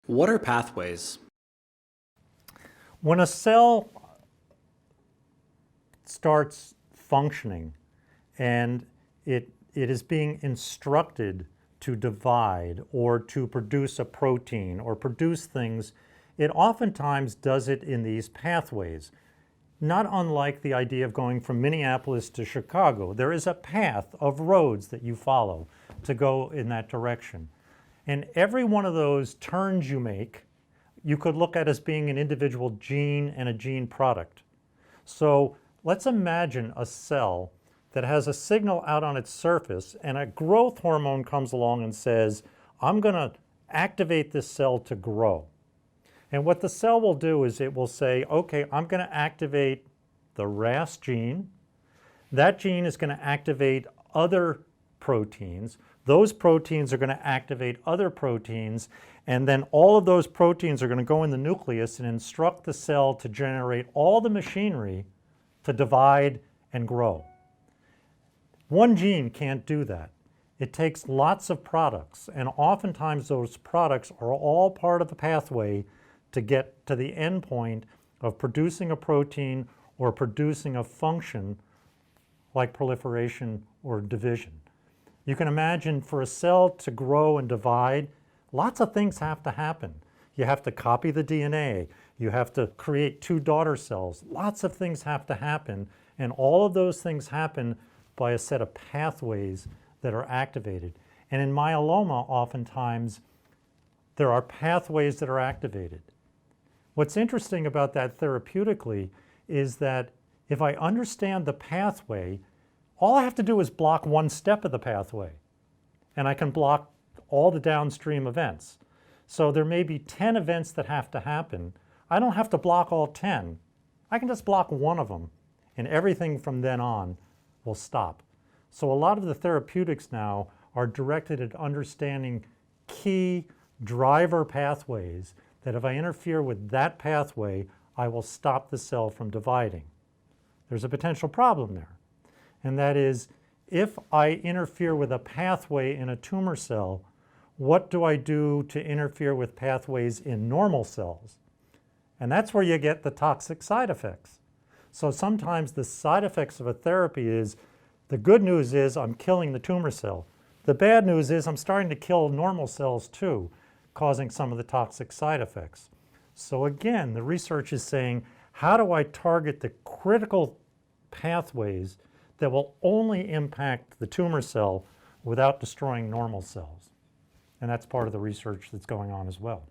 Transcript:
What are pathways? When a cell starts functioning and it is being instructed to divide or to produce a protein or produce things, it oftentimes does it in these pathways. Not unlike the idea of going from Minneapolis to Chicago. There is a path of roads that you follow to go in that direction. And every one of those turns you make, you could look at as being an individual gene and a gene product. So let's imagine a cell that has a signal out on its surface and a growth hormone comes along and says, I'm going to activate this cell to grow. And what the cell will do is it will say, okay, I'm going to activate the RAS gene. That gene is going to activate other proteins. Those proteins are going to activate other proteins, and then all of those proteins are going to go in the nucleus and instruct the cell to generate all the machinery to divide and grow. One gene can't do that. It takes lots of products, and oftentimes those products are all part of the pathway to get to the end point of producing a protein or producing a function like proliferation or division. You can imagine for a cell to grow and divide, lots of things have to happen. You have to copy the DNA. You have to create two daughter cells. Lots of things have to happen, and all of those things happen by a set of pathways that are activated. And in myeloma, oftentimes, there are pathways that are activated. What's interesting about that therapeutically is that if I understand the pathway, all I have to do is block one step of the pathway, and I can block all the downstream events. So there may be 10 events that have to happen. I don't have to block all 10. I can just block one of them, and everything from then on will stop. So a lot of the therapeutics now are directed at understanding key driver pathways that if I interfere with that pathway, I will stop the cell from dividing. There's a potential problem there. And that is, if I interfere with a pathway in a tumor cell, what do I do to interfere with pathways in normal cells? And that's where you get the toxic side effects. So sometimes the side effects of a therapy is, the good news is I'm killing the tumor cell. The bad news is I'm starting to kill normal cells too, causing some of the toxic side effects. So again, the research is saying, how do I target the critical pathways that will only impact the tumor cell without destroying normal cells? And that's part of the research that's going on as well.